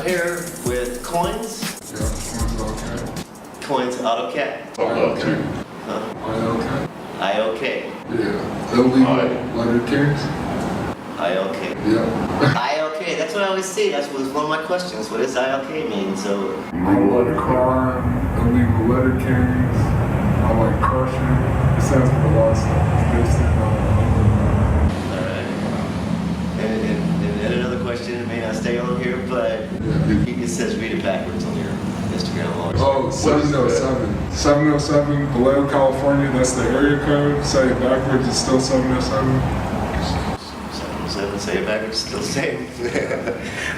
I'm here with Koin's. Yeah, Koin's AutoCAD. IOK. Huh? IOK. IOK. Yeah. Illegal letter kings. IOK. Yeah. IOK, that's what I always see. That was one of my questions. What does IOK mean? So, Illegal letter crime, illegal letter kings. I like crushing. It stands for a lot of stuff. Based alright. And another question, it may not stay on here, but it says read it backwards on your Instagram log. Oh, 707. 707, Vallejo, California. That's the area code. Say it backwards, it's still 707. 707, say it backwards, still the same.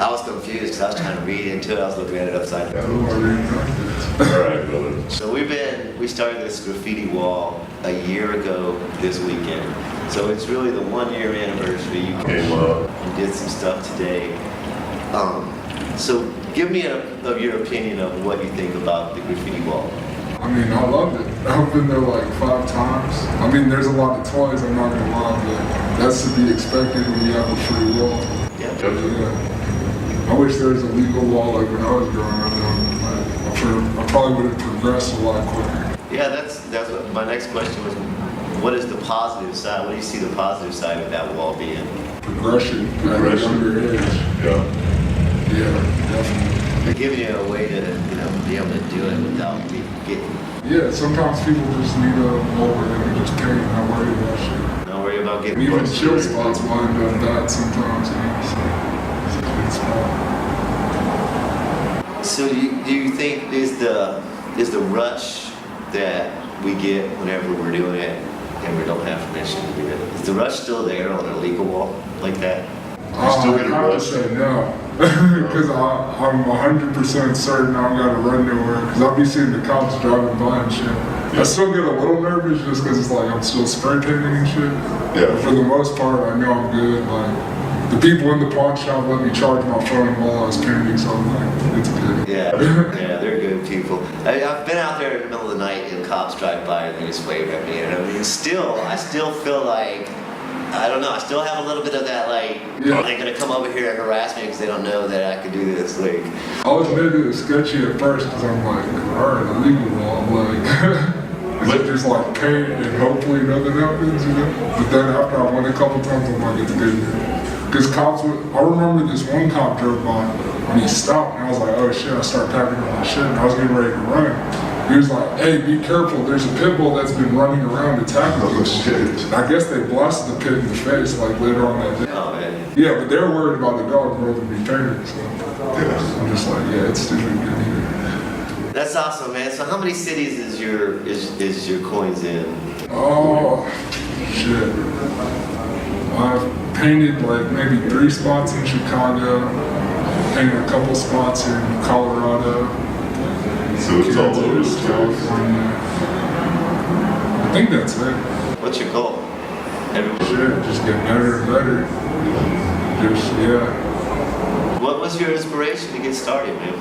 I was confused because I was trying to read into it. I was looking at it upside down. Alright, brother. So we started this graffiti wall a year ago this weekend. So it's really the 1 year anniversary. You came up and did some stuff today. So give me of your opinion of what you think about the graffiti wall. I mean, I loved it. I've been there like 5 times. I mean, there's a lot of toys, I'm not gonna lie, but that's to be expected when you have a free wall. Yeah. I wish there was a legal wall like when I was growing up. I probably would have progressed a lot quicker. Yeah, that's what my next question was. What is the positive side? What do you see the positive side of that wall being? Progression at a younger age. Yeah, definitely. They're giving you a way to, be able to do it without getting. Yeah, sometimes people just need a wall where they can just paint and not worry about shit. Don't worry about getting. Even chill spots wind up that sometimes, so it's a good spot. So do you think is the rush that we get whenever we're doing it and we don't have permission to do it, is the rush still there on a legal wall like that? I have to say no, because I'm 100% certain I don't got to run nowhere, because I'll be seeing the cops driving by and shit. I still get a little nervous just because it's like I'm still spray painting and shit. Yeah. But for the most part, I know I'm good. Like, the people in the pawn shop let me charge my phone while I was painting, so I'm like, it's good. Yeah, they're good people. I've been out there in the middle of the night and cops drive by and they just wave at me, and I mean, I still feel like, I don't know, I still have a little bit of that, like, are they gonna come over here and harass me because they don't know that I can do this? Like, I was maybe sketchy at first because I'm like, alright, illegal wall, like, is it just like paint and hopefully nothing happens, But then after I went a couple times, I'm like, it's good. Because cops I remember this one cop drove by and he stopped and I was like, oh shit, I started packing up my shit and I was getting ready to run. He was like, hey, be careful, there's a pit bull that's been running around attacking people. Shit. I guess they blasted the pit in the face like later on that day. oh man. Yeah, but they're worried about the dog more than me painting, so I'm just like, yeah, it's stupid good here. That's awesome, man. So how many cities is your Koin's in? Oh, shit. I've painted like maybe 3 spots in Chicago, painted a couple spots in Colorado, So it's all over the Kansas, place. California. I think that's it. What's your goal? Shit, just get better and better. Just, yeah. What was your inspiration to get started, man?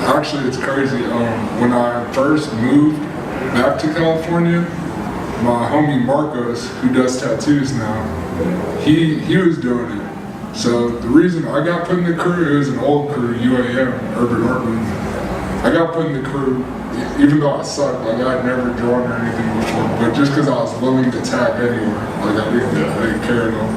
Actually it's crazy. When I first moved back to California, my homie Marcos, who does tattoos now, he was doing it. So the reason I got put in the crew, it was an old crew, UAM, Urban Art Movement. I got put in the crew, even though I sucked, like I had never drawn or anything before, but just because I was willing to tag anywhere, like I didn't care at all.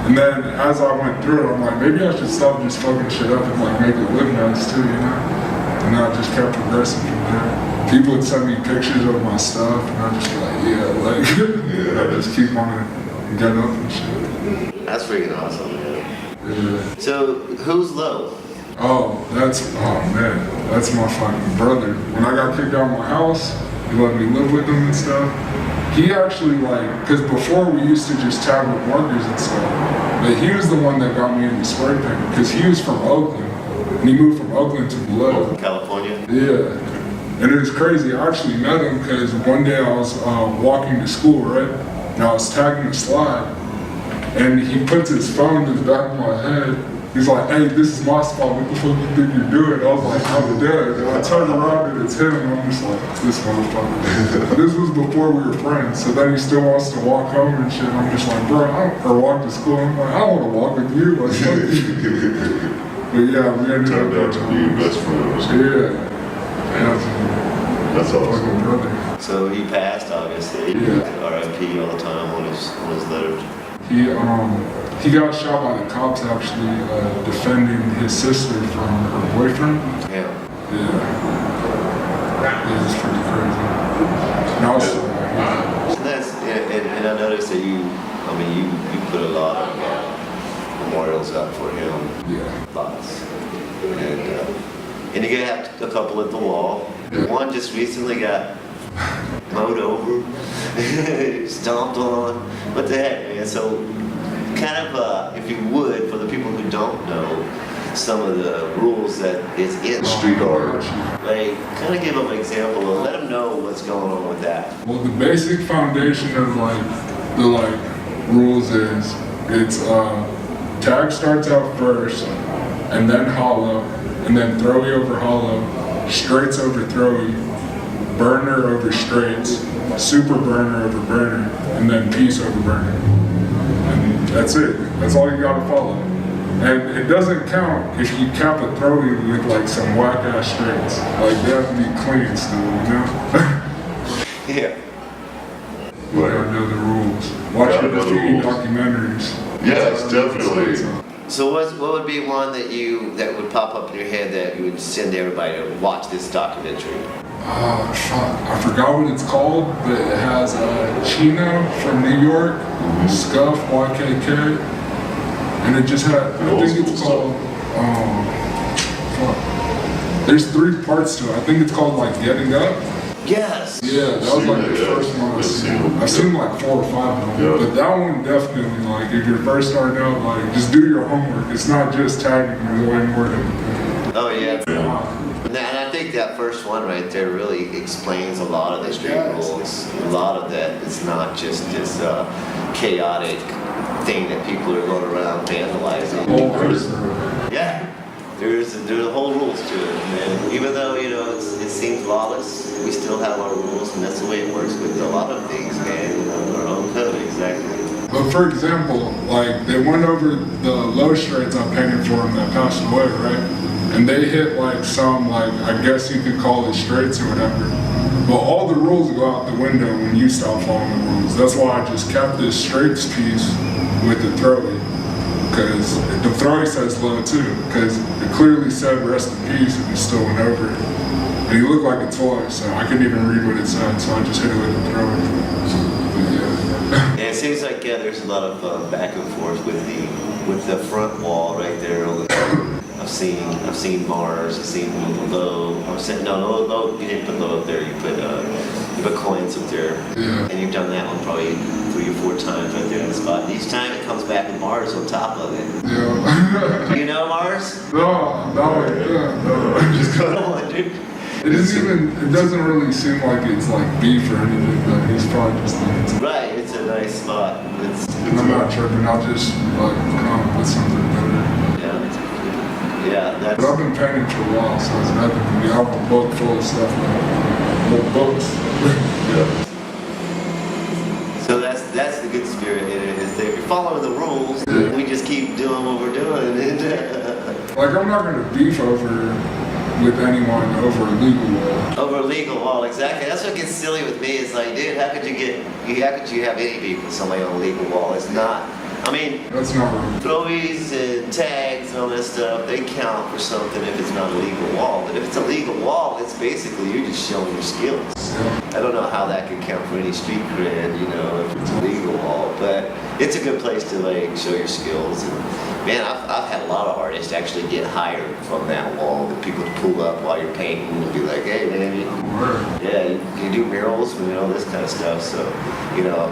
And then as I went through it, I'm like, maybe I should stop just fucking shit up and like make it look nice too, And I just kept progressing from there. People would send me pictures of my stuff, and I'd just be like, I just keep on getting up and shit. That's freaking awesome, man. Yeah. So who's Low? Oh man, that's my fucking brother. When I got kicked out of my house, he let me live with him and stuff. He actually because before we used to just tag with markers and stuff, but he was the one that got me into spray painting, because he was from Oakland, and he moved from Oakland to Vallejo. California? Yeah. And it was crazy. I actually met him because one day I was walking to school, right? And I was tagging a slide, and he puts his phone to the back of my head. He's like, hey, this is my spot. What the fuck you think you're doing? I was like, I'm dead. And I turned around and it's him, and I'm just like, this motherfucker. This was before we were friends. So then he still wants to walk home and shit. I'm just like, bro, or walk to school. I'm like, I don't want to walk with you. Like, fuck you. But yeah, we ended Turned up out to be your best friend. Yeah. That's Fucking awesome. brother. So he passed, obviously. Yeah. R.I.P. all the time on his letters. He got shot by the cops actually defending his sister from her boyfriend. Yeah. Yeah, it's pretty crazy. And also, And and I noticed that you put a lot of memorials up for him. yeah. Lots. And you have a couple at the wall. Yeah. One just recently got mowed over, stomped on. What the heck, man? So, kind of, if you would, for the people who don't know some of the rules that is in Street art. like, kind of give them an example of, let them know what's going on with that. Well, the basic foundation of the rules is it's tag starts out first, and then hollow, and then throwy over hollow, straights over throwy, burner over straights, super burner over burner, and then piece over burner. And that's it. That's all you gotta follow. And it doesn't count if you cap a throwy with like some whack ass straights. Like they have to be clean still, you know? Yeah. You gotta know the rules. Watch Gotta your know the graffiti rules. documentaries. Yes, definitely. So what would be one that would pop up in your head that you would send everybody to watch this documentary? Fuck. I forgot what it's called, but it has Chino from New York, Scuff, YKK, and it just had, I think it's called, fuck. There's 3 parts to it. I think it's called like Getting Up. Yes. Yeah, that was like the first one I've seen. I've seen like 4 or 5 of them, Yeah. but that one definitely, like, if you're first starting out, like, just do your homework. It's not just tagging, there's way more than Oh yeah. that. And I think that first one right there really explains a lot of the street Yes. rules. A lot of that is not just this chaotic thing that people are going around vandalizing. Yeah, there's the whole rules to it, man. Even though it seems lawless, we still have our rules, and that's the way it works with a lot of things, man. Our own code, exactly. But for example, like, they went over the low straights I painted for them that passed away, right? And they hit like some, like, I guess you could call it straights or whatever. But all the rules go out the window when you stop following the rules. That's why I just kept this straights piece with the throwy. Because the throwy says low too. Because it clearly said rest in peace and it still went over it. And he looked like a toy, so I couldn't even read what it said, so I just hit it with the throwy. But yeah. Yeah, it seems like there's a lot of back and forth with the front wall right there. I've seen Mars. I've seen low. No, you didn't put low up there. You put coins up there, Yeah. and you've done that one probably 3 or 4 times right there in the spot. And each time it comes back with Mars on top of it. Yeah. You know Mars? No, not like that. No. Just go on, dude. It doesn't really seem like it's like beef or anything, but he's probably just like, Right, it's a nice spot. I'm not tripping, I'll just like come up with something better. Yeah, But that's. I've been painting for a while, so it's nothing to me. I have a book full of stuff now. More books. Yeah. So that's the good spirit in it, is that if you're following the rules, we just keep doing what we're doing. Like, I'm not gonna beef with anyone over a legal law. Over a legal wall, exactly. That's what gets silly with me. It's like, dude, how could you have any beef with somebody on a legal wall? It's not. I mean, That's not right. throwies and tags and all that stuff, they count for something if it's not a legal wall. But if it's a legal wall, it's basically you're just showing your skills. Yeah. I don't know how that can count for any street cred, if it's a legal wall, but it's a good place to like show your skills. And man, I've had a lot of artists actually get hired from that wall. The people to pull up while you're painting and be like, hey man, you do murals and this kind of stuff. So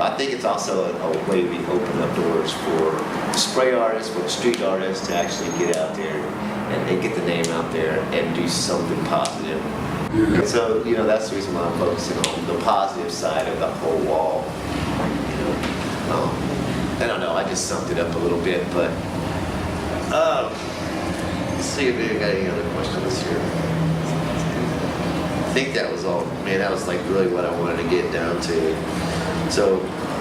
I think it's also a way we open up doors for spray artists, for street artists to actually get out there and get the name out there and do something positive. Yeah. So, that's the reason why I'm focusing on the positive side of the whole wall. I don't know, I just summed it up a little bit, but let's see if we got any other questions here. I think that was all. Man, that was like really what I wanted to get down to. So,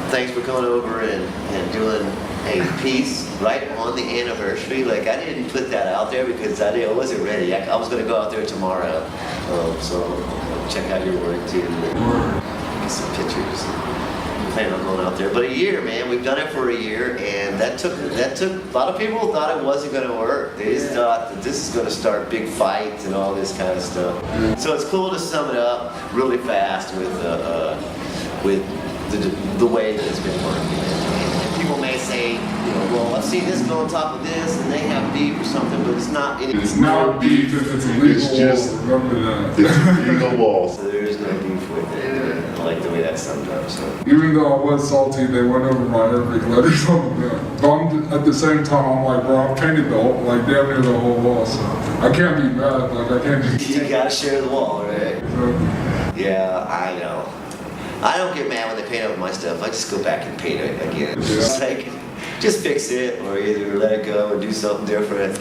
thanks for coming over and doing a piece right on the anniversary. Like, I didn't put that out there because I wasn't ready. I was going to go out there tomorrow. So check out your work too. Get some pictures. Plan on going out there. But a year, man, we've done it for a year, and that took a lot of people thought it wasn't going to work. They just thought that this is going to start big fights and all this kind of stuff. So it's cool to sum it up really fast with the way that it's been working. And people may say, well, I've seen this go on top of this, and they have beef or something, but it's not. It's not beef if it's illegal. It's just, remember that. it's illegal wall. So there's no beef with it. I like the way that's summed up. So. Even though I was salty, they went over my Arabic letters on the back. But at the same time, I'm like, bro, I painted the whole, like damn near the whole wall, so I can't be mad. Like I can't just. You gotta share the wall, right? So, Yeah, I know. I don't get mad when they paint over my stuff. I just go back and paint it again. It's just like, just fix it, or either let it go or do something different,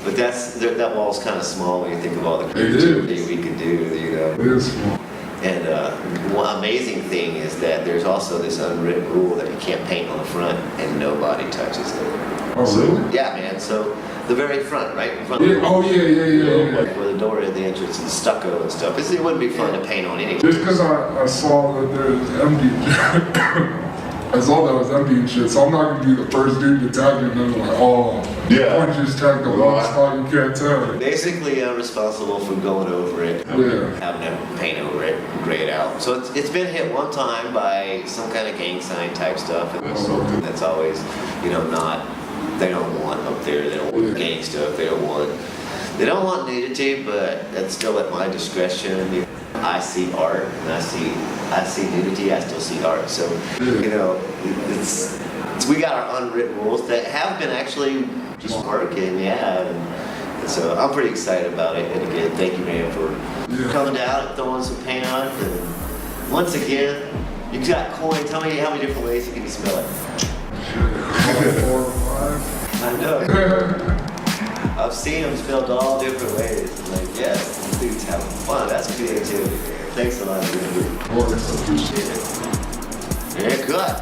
But that wall's kind of small when you think of all the creativity we could do, it is small. And one amazing thing is that there's also this unwritten rule that you can't paint on the front and nobody touches it. Oh, really? Yeah, man. So the very front, right in front. Yeah, oh yeah. Like where the door at the entrance is stucco and stuff. It wouldn't be fun to paint on anything. Just because I saw that there's empty. I saw that was empty and shit, so I'm not gonna be the first dude to tag you, and then like, Yeah. I just tagged the one spot you can't tag. Basically, I'm responsible for going over it, Yeah. having them paint over it, gray it out. So it's been hit one time by some kind of gang sign type stuff. And That's something. that's always, not, they don't want up there, they don't want gang stuff, they don't want nudity, but that's still at my discretion. I see art and I see nudity, I still see art. So, we got our unwritten rules that have been actually just working, yeah. And so I'm pretty excited about it. And again, thank you, man, for coming down and throwing some paint on it. And once again, you got Koin. Tell me how many different ways you can smell it. 4 or 5. I know. I've seen them spelled all different ways. I'm like, yes, these dudes having fun. That's creativity. Thanks a lot, dude. Of course. Appreciate it. Very good.